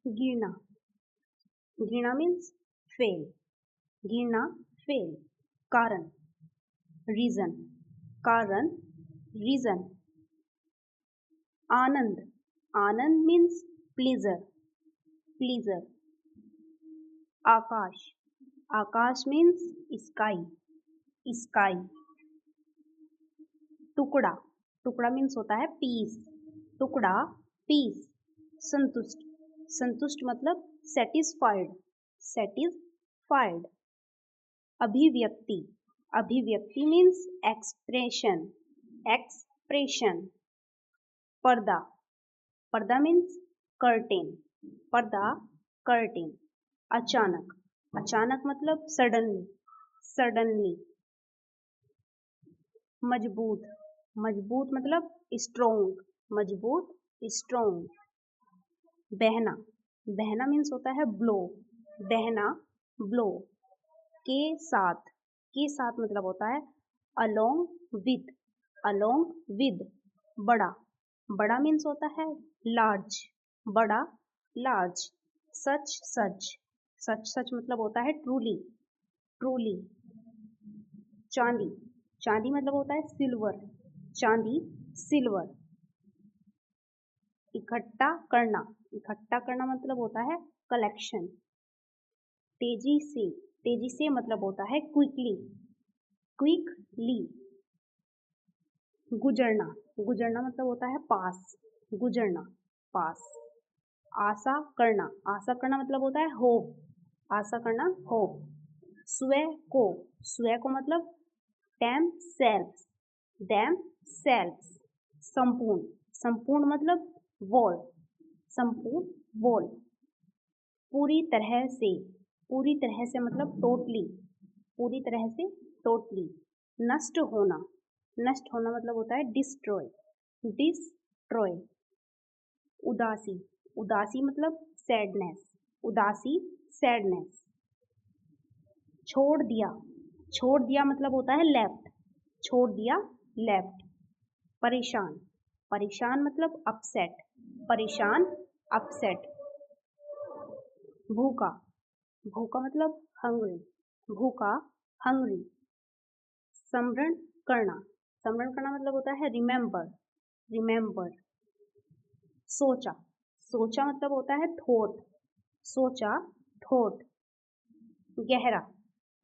गिरना, गिरना means fail, गिरना फेल। कारण, रीजन, कारण, रीजन। आनंद, आनंद मीन्स प्लीजर, प्लीजर। आकाश, आकाश मीन्स स्काई, स्काई। टुकड़ा, टुकड़ा मीन्स होता है पीस, टुकड़ा, पीस। संतुष्ट, संतुष्ट मतलब सेटिस्फाइड, सेटिस्फाइड। अभिव्यक्ति, अभिव्यक्ति मीन्स एक्सप्रेशन, एक्सप्रेशन। पर्दा, पर्दा मीन्स कर्टेन, पर्दा, कर्टेन। अचानक, अचानक मतलब सडनली, सडनली। मजबूत, मजबूत मतलब स्ट्रोंग, मजबूत, स्ट्रोंग। बहना, बहना मीन्स होता है ब्लो, बहना, ब्लो। के साथ, के साथ मतलब होता है अलोंग विद, अलोंग विद। बड़ा, बड़ा मीन्स होता है लार्ज, बड़ा, लार्ज। सच सच, सच सच मतलब होता है ट्रूली, ट्रूली। चांदी, चांदी मतलब होता है सिल्वर, चांदी, सिल्वर। इकट्ठा करना, इकट्ठा करना मतलब होता है कलेक्शन। तेजी से मतलब होता है क्विकली, क्विकली। गुजरना, गुजरना मतलब होता है पास, गुजरना, पास। आशा करना, आशा करना मतलब होता है होप, आशा करना, होप। स्वयं को, स्वयं को मतलब डैम सेल्फ, डैम सेल्फ। संपूर्ण, संपूर्ण मतलब वॉल, संपूर्ण वॉल। पूरी तरह से, पूरी तरह से मतलब टोटली, पूरी तरह से टोटली। नष्ट होना, नष्ट होना मतलब होता है डिस्ट्रॉय, डिस्ट्रॉय। उदासी, उदासी मतलब सैडनेस, उदासी, सैडनेस। छोड़ दिया, छोड़ दिया मतलब होता है लेफ्ट, छोड़ दिया, लेफ्ट। परेशान, परेशान मतलब अपसेट, परेशान, अपसेट। भूखा, भूखा मतलब हंग्री, भूखा, हंग्री। स्मरण करना, स्मरण करना मतलब होता है रिमेम्बर, रिमेम्बर। सोचा, सोचा मतलब होता है थॉट, सोचा, थॉट। गहरा,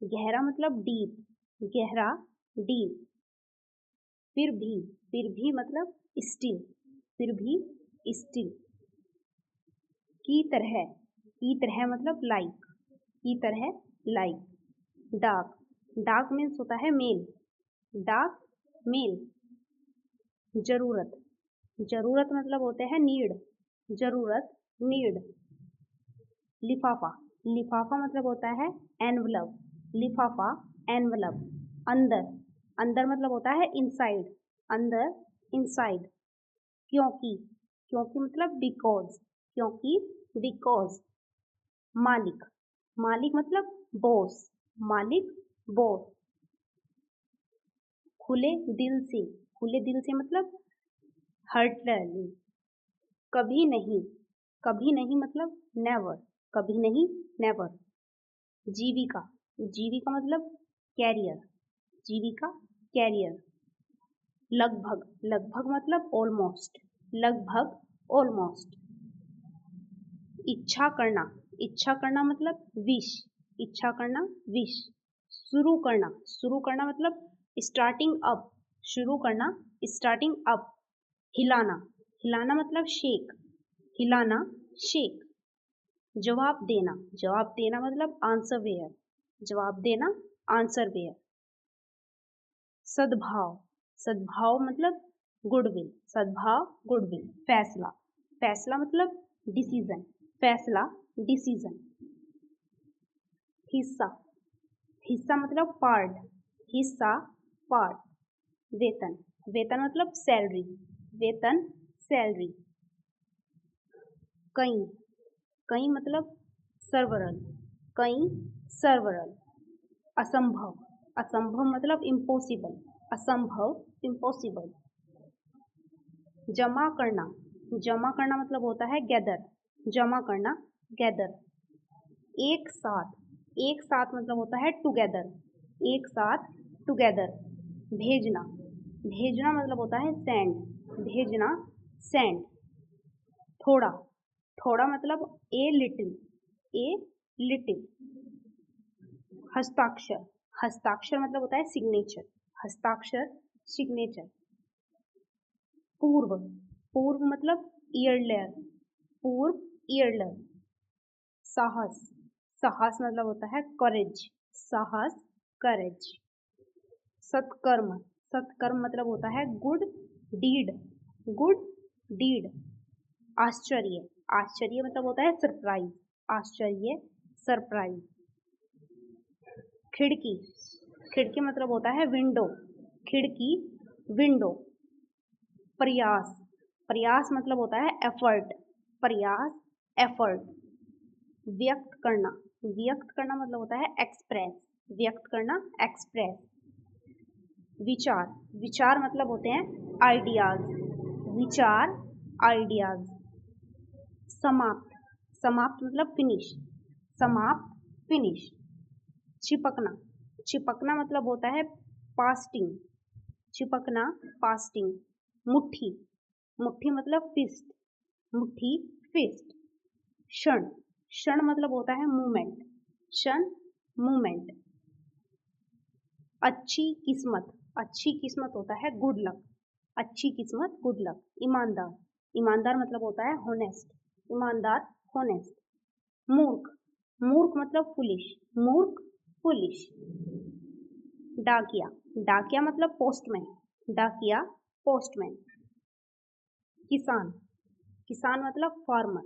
गहरा मतलब डीप, गहरा, डीप। फिर भी मतलब स्टिल, फिर भी, स्टिल। की तरह, की तरह मतलब लाइक, की तरह, लाइक। डार्क, डार्क मीन्स होता है मेल, डार्क, मेल। जरूरत, जरूरत मतलब होते हैं नीड, जरूरत, नीड। लिफाफा, लिफाफा मतलब होता है एनवलप, लिफाफा, एनवलप। अंदर, अंदर मतलब होता है इनसाइड, अंदर, इनसाइड। क्योंकि, क्योंकि मतलब बिकॉज, क्योंकि, बिकॉज। मालिक, मालिक मतलब बॉस, मालिक, बॉस। खुले दिल से, खुले दिल से मतलब हार्टली। कभी नहीं, कभी नहीं मतलब नेवर, कभी नहीं, नेवर। जीविका, जीविका मतलब कैरियर, जीविका, कैरियर। लगभग, लगभग मतलब ऑलमोस्ट, लगभग, ऑलमोस्ट। इच्छा करना, इच्छा करना मतलब विश, इच्छा करना, विश। शुरू करना, शुरू करना मतलब स्टार्टिंग अप, शुरू करना, स्टार्टिंग अप। हिलाना, हिलाना मतलब शेक, हिलाना, शेक। जवाब देना, जवाब देना मतलब आंसर वेयर, जवाब देना, आंसर वेयर। सद्भाव, सद्भाव मतलब गुडविल, सद्भाव, गुडविल। फैसला, फैसला मतलब डिसीजन, फैसला, डिसीजन। हिस्सा, हिस्सा मतलब पार्ट, हिस्सा, पार्ट। वेतन, वेतन मतलब सैलरी, वेतन, सैलरी। कई, कई मतलब सर्वरल, कई, सर्वरल। असंभव, असंभव मतलब इम्पॉसिबल, असंभव, इम्पॉसिबल। जमा करना, जमा करना मतलब होता है गैदर, जमा करना, गैदर, एक साथ, एक साथ मतलब होता है टुगेदर, एक साथ टुगेदर। भेजना, भेजना मतलब होता है सेंड, भेजना सेंड। थोड़ा, थोड़ा मतलब ए लिटिल, ए लिटिल। हस्ताक्षर, हस्ताक्षर मतलब होता है सिग्नेचर, हस्ताक्षर सिग्नेचर। पूर्व, पूर्व मतलब ईयरलियर, पूर्व ईयरलियर। साहस, साहस मतलब होता है करेज, साहस करेज। सत्कर्म, सत्कर्म मतलब होता है गुड डीड, गुड डीड। आश्चर्य, आश्चर्य मतलब होता है सरप्राइज, आश्चर्य सरप्राइज। खिड़की, खिड़की मतलब होता है विंडो, खिड़की विंडो। प्रयास, प्रयास मतलब होता है एफर्ट, प्रयास एफर्ट। व्यक्त करना, व्यक्त करना मतलब होता है एक्सप्रेस, व्यक्त करना एक्सप्रेस। विचार, विचार मतलब होते हैं आइडियाज, विचार आइडियाज। समाप्त, समाप्त मतलब फिनिश, समाप्त फिनिश। चिपकना, चिपकना मतलब होता है पास्टिंग, चिपकना पास्टिंग। मुट्ठी, मुट्ठी मतलब फिस्ट, मुट्ठी फिस्ट। क्षण, क्षण मतलब होता है मूवमेंट, क्षण मूवमेंट। अच्छी किस्मत, अच्छी किस्मत होता है गुड लक, अच्छी किस्मत गुड लक। ईमानदार, ईमानदार मतलब होता है होनेस्ट, ईमानदार होनेस्ट। मूर्ख, मूर्ख मतलब फुलिश, मूर्ख फुलिश। डाकिया, डाकिया मतलब पोस्टमैन, डाकिया पोस्टमैन। किसान, किसान मतलब फार्मर,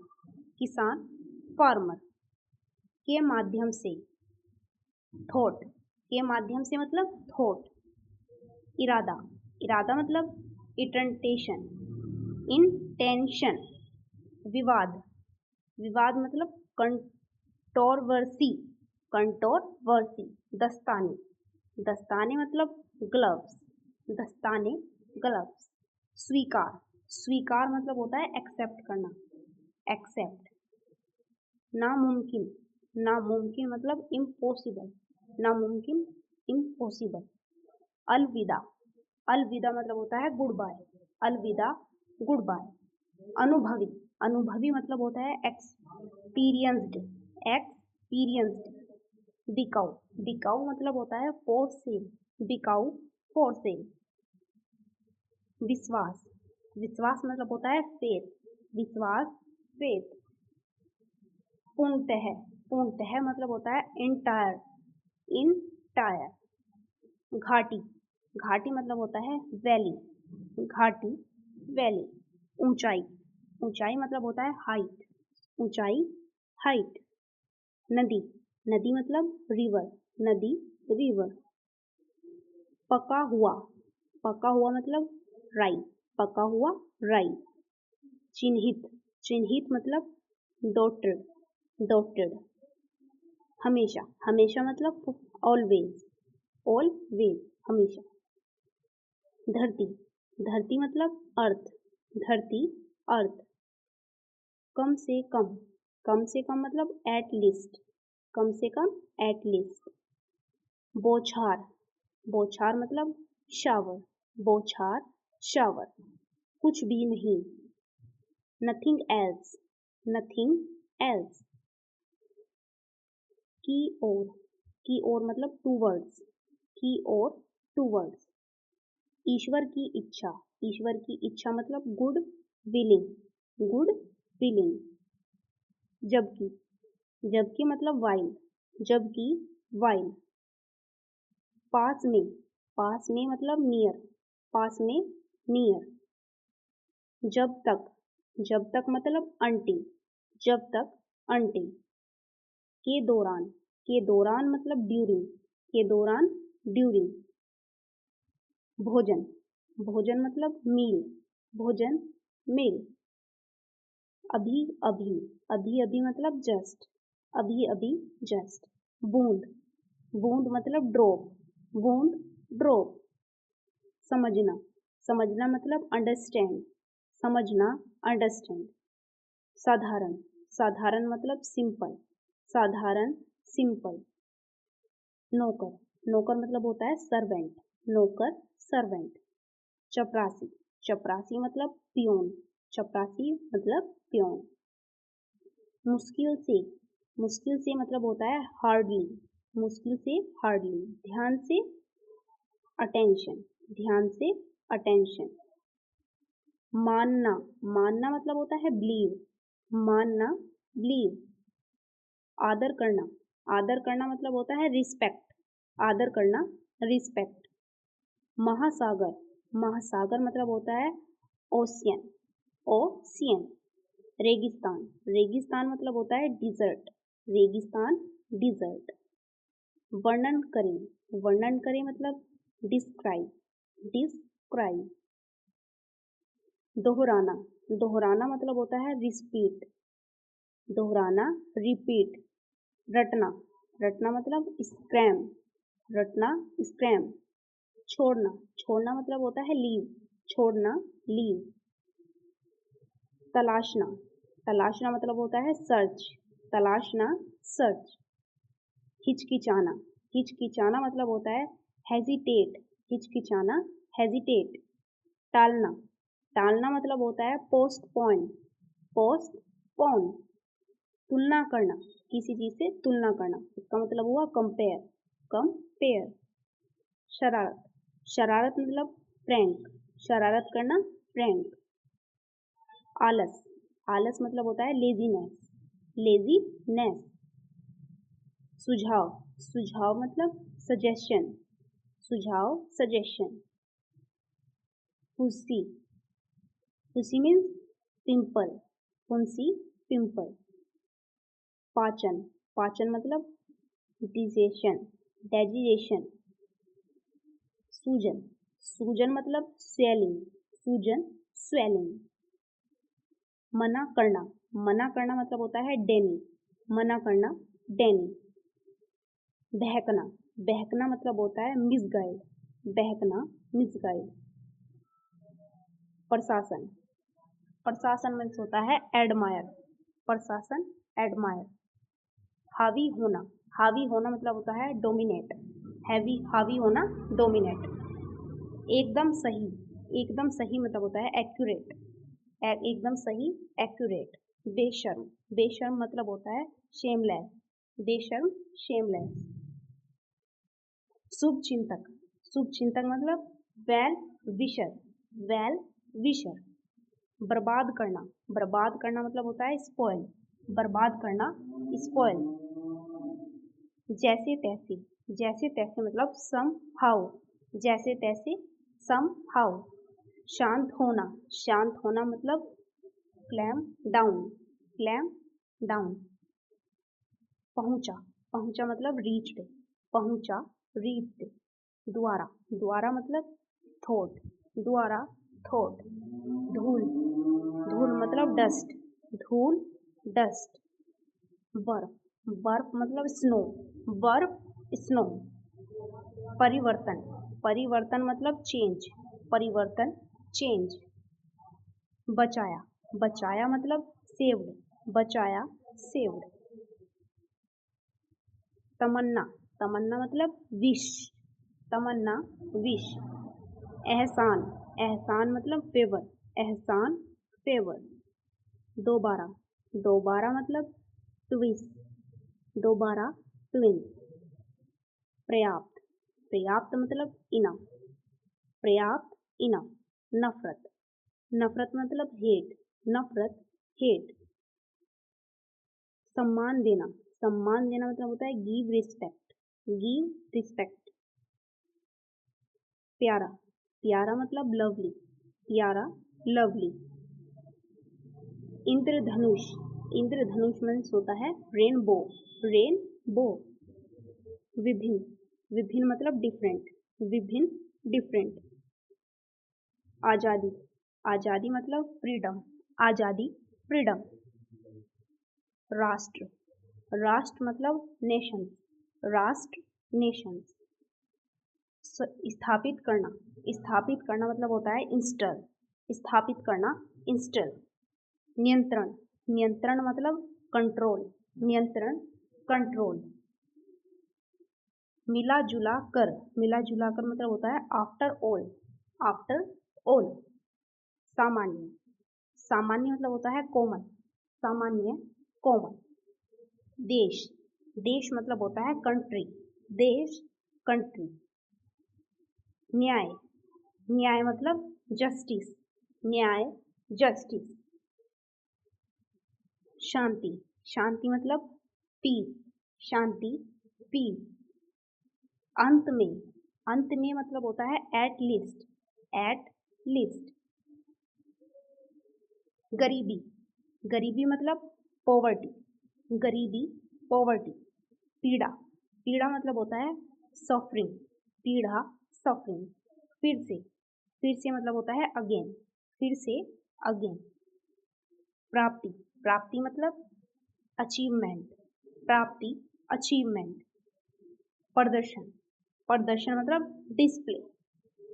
किसान फार्मर। के माध्यम से, थॉट, के माध्यम से मतलब थॉट। इरादा, इरादा मतलब इंटेंशन, इंटेंशन। विवाद, विवाद मतलब कंट्रोवर्सी, कंट्रोवर्सी। दस्ताने, दस्ताने मतलब ग्लव्स, दस्ताने ग्लव्स। स्वीकार, स्वीकार मतलब होता है एक्सेप्ट करना, एक्सेप्ट। नामुमकिन, नामुमकिन मतलब इम्पॉसिबल, नामुमकिन इम्पॉसिबल। अलविदा, अलविदा मतलब होता है गुड बाय, अलविदा गुड बाय। अनुभवी, अनुभवी मतलब होता है एक्सपीरियंस्ड, एक्सपीरियंस्ड। बिकाऊ, बिकाऊ मतलब होता है फॉर सेल, बिकाऊ फॉर सेल। विश्वास, विश्वास मतलब होता है फेथ, विश्वास फेथ। पूर्णतः, पूर्णतः मतलब होता है इंटायर, इंटायर। घाटी, घाटी मतलब होता है वैली, घाटी वैली। ऊंचाई, ऊंचाई मतलब होता है हाइट, ऊंचाई हाइट। नदी, नदी मतलब रिवर, नदी रिवर। पका हुआ, पका हुआ मतलब राई, पका हुआ राई। चिन्हित, चिन्हित मतलब डॉटेड, डॉटेड। हमेशा, हमेशा मतलब ऑलवेज, ऑलवेज हमेशा। धरती, धरती मतलब अर्थ, धरती अर्थ। कम से कम, कम से कम मतलब एट लीस्ट, कम से कम एट लीस्ट। बौछार, बौछार मतलब शावर, बौछार शावर। कुछ भी नहीं, नथिंग एल्स, नथिंग एल्स। की ओर, की ओर मतलब टूवर्ड्स, की ओर टूवर्ड्स। ईश्वर की इच्छा, ईश्वर की इच्छा मतलब गुड विलिंग, गुड विलिंग। जबकि, जबकि मतलब वाइल, जबकि वाइल। पास में, पास में मतलब नियर, पास में नियर। जब तक, जब तक मतलब अनटिल, जब तक अनटिल। के दौरान, के दौरान मतलब ड्यूरिंग, के दौरान ड्यूरिंग। भोजन, भोजन मतलब मील, भोजन मील। अभी अभी, अभी अभी मतलब जस्ट, अभी अभी जस्ट। बूंद, बूंद मतलब ड्रॉप, बूंद ड्रॉप। समझना, समझना मतलब अंडरस्टैंड, समझना अंडरस्टैंड। साधारण, साधारण मतलब सिंपल, साधारण सिंपल। नौकर, नौकर मतलब होता है सर्वेंट, नौकर सर्वेंट। चपरासी, चपरासी मतलब पियोन, चपरासी मतलब पियोन। मुश्किल से, मुश्किल से मतलब होता है हार्डली, मुश्किल से हार्डली। ध्यान से, अटेंशन, ध्यान से अटेंशन। मानना, मानना मतलब होता है बिलीव, मानना बिलीव। आदर करना, आदर करना मतलब होता है रिस्पेक्ट, आदर करना रिस्पेक्ट। महासागर, महासागर मतलब होता है ओशियन, ओशियन। रेगिस्तान, रेगिस्तान मतलब होता है डिजर्ट, रेगिस्तान डिजर्ट। वर्णन करें, वर्णन करें मतलब डिस्क्राइब, डिस्क्राइब। दोहराना, दोहराना मतलब होता है रिपीट, दोहराना रिपीट। रटना, रटना मतलब स्क्रैम, रटना स्क्रैम। छोड़ना, छोड़ना मतलब होता है लीव, छोड़ना लीव। तलाशना, तलाशना मतलब होता है सर्च, तलाशना सर्च। हिचकिचाना, हिचकिचाना मतलब होता है हेजिटेट, हिचकिचाना हेजिटेट। टालना, टालना मतलब होता है पोस्टपोन, पोस्टपोन। तुलना करना, किसी चीज से तुलना करना, इसका मतलब हुआ कंपेयर, कंपेयर। शरारत, शरारत मतलब प्रैंक, शरारत करना प्रैंक। आलस, आलस मतलब होता है लेजीनेस, लेजीनेस। सुझाव, सुझाव मतलब सजेशन, सुझाव सजेशन। फुंसी, फुंसी मीन्स पिंपल, फुंसी पिंपल। पाचन, पाचन मतलब डिजेशन, डाइजेशन। सूजन, सूजन मतलब स्वेलिंग, सूजन स्वेलिंग। मना करना, मना करना मतलब होता है डेनी, मना करना डेनी। बहकना, बहकना मतलब होता है मिसगाइड, बहकना मिसगाइड। प्रशासन, प्रशासन मीन्स होता है एडमायर, प्रशासन एडमायर। हावी होना, हावी होना मतलब होता है डोमिनेट, हैवी हावी होना डोमिनेट। एकदम सही, एकदम सही मतलब होता है एक्यूरेट, एकदम सही एक्यूरेट। बेशर्म, बेशर्म मतलब होता है शेमलेस, बेशर्म शेमलेस। शुभ चिंतक, शुभ चिंतक मतलब वेल विशर, वेल विशर। बर्बाद करना, बर्बाद करना मतलब होता है स्पॉइल, बर्बाद करना स्पॉइल। जैसे तैसे, जैसे तैसे मतलब सम हाउ, जैसे तैसे सम हाउ। शांत होना, शांत होना मतलब क्लैम डाउन, क्लैम डाउन। पहुंचा, पहुंचा मतलब रीच्ड, पहुंचा रीच्ड। द्वारा, द्वारा मतलब थॉट, द्वारा थॉट। धूल, धूल मतलब डस्ट, धूल डस्ट। बर्फ, बर्फ मतलब स्नो, बर्फ स्नो। परिवर्तन, परिवर्तन मतलब चेंज, परिवर्तन चेंज। बचाया, बचाया मतलब सेव्ड, बचाया सेव्ड। तमन्ना, तमन्ना मतलब विश, तमन्ना विश। एहसान, एहसान मतलब फेवर, एहसान फेवर। दोबारा, दोबारा मतलब ट्विस, दोबारा ट्विन। पर्याप्त, पर्याप्त मतलब इनफ, पर्याप्त इनफ। नफरत, नफरत मतलब हेट, नफरत हेट। सम्मान देना, सम्मान देना मतलब होता है गिव रिस्पेक्ट, गिव रिस्पेक्ट। प्यारा, प्यारा मतलब लवली, प्यारा लवली। इंद्रधनुष, इंद्रधनुष मीन्स होता है रेनबो, रेनबो। विभिन्न, विभिन्न मतलब डिफरेंट, विभिन्न डिफरेंट। आज़ादी, आज़ादी मतलब फ्रीडम, आज़ादी फ्रीडम। राष्ट्र, राष्ट्र मतलब नेशन, राष्ट्र नेशन। स्थापित करना, स्थापित करना मतलब होता है इंस्टॉल, स्थापित करना इंस्टॉल। नियंत्रण, नियंत्रण मतलब कंट्रोल, नियंत्रण, कंट्रोल। मिला जुला कर, मिला जुला कर मतलब होता है आफ्टर ऑल, आफ्टर ऑल। सामान्य, सामान्य मतलब होता है कॉमन, सामान्य, कॉमन। देश, देश मतलब होता है कंट्री, देश, कंट्री। न्याय, न्याय मतलब जस्टिस, न्याय, जस्टिस। शांति, शांति मतलब पीस, शांति, पीस। अंत में, अंत में मतलब होता है एट लीस्ट, एट लीस्ट। गरीबी, गरीबी मतलब पॉवर्टी, गरीबी, पॉवर्टी। पीड़ा, पीड़ा मतलब होता है सफरिंग, पीड़ा, सफरिंग। फिर से मतलब होता है अगेन, फिर से, अगेन। प्राप्ति, प्राप्ति मतलब अचीवमेंट, प्राप्ति, अचीवमेंट। प्रदर्शन, प्रदर्शन मतलब डिस्प्ले,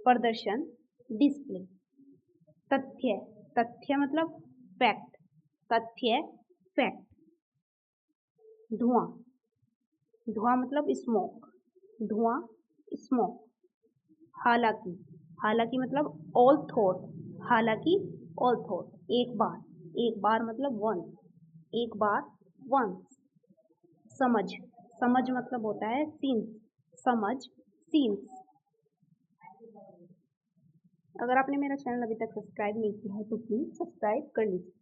प्रदर्शन, डिस्प्ले। तथ्य, तथ्य मतलब फैक्ट, तथ्य, फैक्ट। धुआं, धुआं मतलब स्मोक, धुआं, स्मोक। हालांकि, हालांकि मतलब ऑल थॉट, हालांकि ऑल थॉट। एक बार, एक बार मतलब वन, एक बार, वंस। समझ, समझ मतलब होता है सीन्स, समझ, सीन्स। अगर आपने मेरा चैनल अभी तक सब्सक्राइब नहीं किया है तो प्लीज़ सब्सक्राइब कर लीजिए।